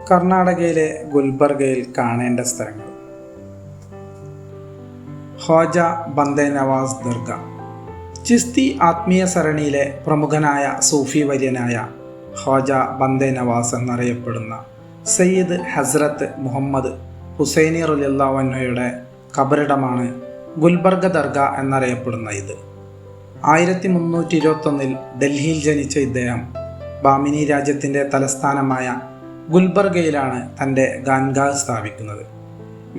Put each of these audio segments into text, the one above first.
കർണാടകയിലെ ഗുൽബർഗയിൽ കാണേണ്ട സ്ഥലങ്ങൾ. ഖ്വാജ ബന്ദേ നവാസ് ദർഗ. ചിസ്തി ആത്മീയ സരണിയിലെ പ്രമുഖനായ സൂഫി വര്യനായ ഖ്വാജ ബന്ദേ നവാസ് എന്നറിയപ്പെടുന്ന സയ്യിദ് ഹസ്രത്ത് മുഹമ്മദ് ഹുസൈനി റളിയല്ലാഹു അൻഹുയുടെ ഖബറിടമാണ് ഗുൽബർഗ ദർഗ എന്നറിയപ്പെടുന്ന ഇത്. 1321 ഡൽഹിയിൽ ജനിച്ച ഇദ്ദേഹം ബാമിനി രാജ്യത്തിൻ്റെ തലസ്ഥാനമായ ഗുൽബർഗയിലാണ് തൻ്റെ ഖാൻഗാഹ് സ്ഥാപിക്കുന്നത്.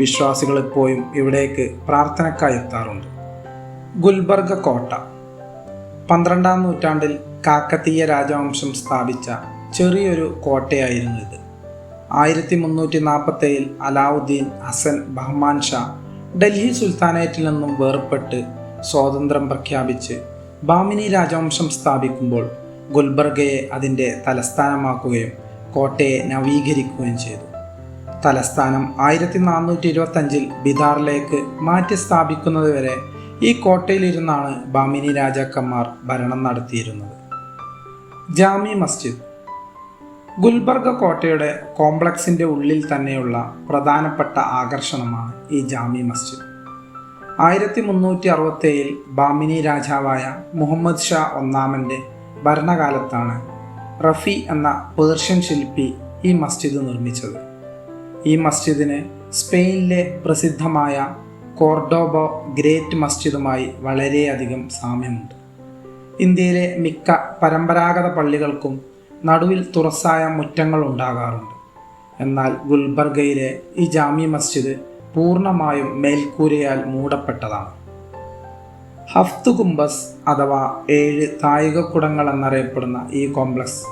വിശ്വാസികൾ എപ്പോഴും ഇവിടേക്ക് പ്രാർത്ഥനയ്ക്കായി എത്താറുണ്ട്. ഗുൽബർഗ കോട്ട 12-ാം നൂറ്റാണ്ടിൽ കാക്കതീയ രാജവംശം സ്ഥാപിച്ച ചെറിയൊരു കോട്ടയായിരുന്നു ഇത്. 1347 അലാവുദ്ദീൻ ഹസൻ ബഹ്മാൻ ഷാ ഡൽഹി സുൽത്താനേറ്റിൽ നിന്നും വേർപെട്ട് സ്വാതന്ത്ര്യം പ്രഖ്യാപിച്ച് ബാമിനി രാജവംശം സ്ഥാപിക്കുമ്പോൾ ഗുൽബർഗയെ അതിൻ്റെ തലസ്ഥാനമാക്കുകയും കോട്ടയെ നവീകരിക്കുകയും ചെയ്തു. തലസ്ഥാനം 1425 ബിദാറിലേക്ക് മാറ്റി സ്ഥാപിക്കുന്നതുവരെ ഈ കോട്ടയിലിരുന്നാണ് ബാമിനി രാജാക്കന്മാർ ഭരണം നടത്തിയിരുന്നത്. ജാമി മസ്ജിദ്. ഗുൽബർഗ കോട്ടയുടെ കോംപ്ലക്സിൻ്റെ ഉള്ളിൽ തന്നെയുള്ള പ്രധാനപ്പെട്ട ആകർഷണമാണ് ഈ ജാമി മസ്ജിദ്. 1367 ബാമിനി രാജാവായ മുഹമ്മദ് ഷാ ഒന്നാമൻ്റെ ഭരണകാലത്താണ് റഫി എന്ന പേർഷ്യൻ ശില്പി ഈ മസ്ജിദ് നിർമ്മിച്ചത്. ഈ മസ്ജിദിന് സ്പെയിനിലെ പ്രസിദ്ധമായ കോർഡോബോ ഗ്രേറ്റ് മസ്ജിദുമായി വളരെയധികം സാമ്യമുണ്ട്. ഇന്ത്യയിലെ മിക്ക പരമ്പരാഗത പള്ളികൾക്കും നടുവിൽ തുറസായ മുറ്റങ്ങൾ ഉണ്ടാകാറുണ്ട്. എന്നാൽ ഗുൽബർഗയിലെ ഈ ജാമി മസ്ജിദ് പൂർണ്ണമായും മേൽക്കൂരയാൽ മൂടപ്പെട്ടതാണ്. ഹഫ്ത് ഗുംബസ് അഥവാ 7 താഴികക്കുടങ്ങൾ എന്നറിയപ്പെടുന്ന ഈ കോംപ്ലക്സ്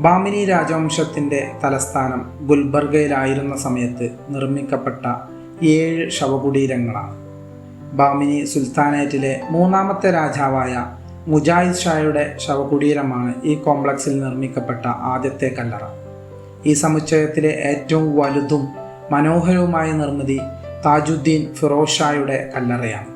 ബാമിനി രാജവംശത്തിൻ്റെ തലസ്ഥാനം ഗുൽബർഗയിലായിരുന്ന സമയത്ത് നിർമ്മിക്കപ്പെട്ട 7 ശവകുടീരങ്ങളാണ്. ബാമിനി സുൽത്താനേറ്റിലെ 3ാമത്തെ രാജാവായ മുജാഹിദ് ഷായുടെ ശവകുടീരമാണ് ഈ കോംപ്ലക്സിൽ നിർമ്മിക്കപ്പെട്ട ആദ്യത്തെ കല്ലറ. ഈ സമുച്ചയത്തിലെ ഏറ്റവും വലുതും മനോഹരവുമായ നിർമ്മിതി താജുദ്ദീൻ ഫിറോസ് ഷായുടെ കല്ലറയാണ്.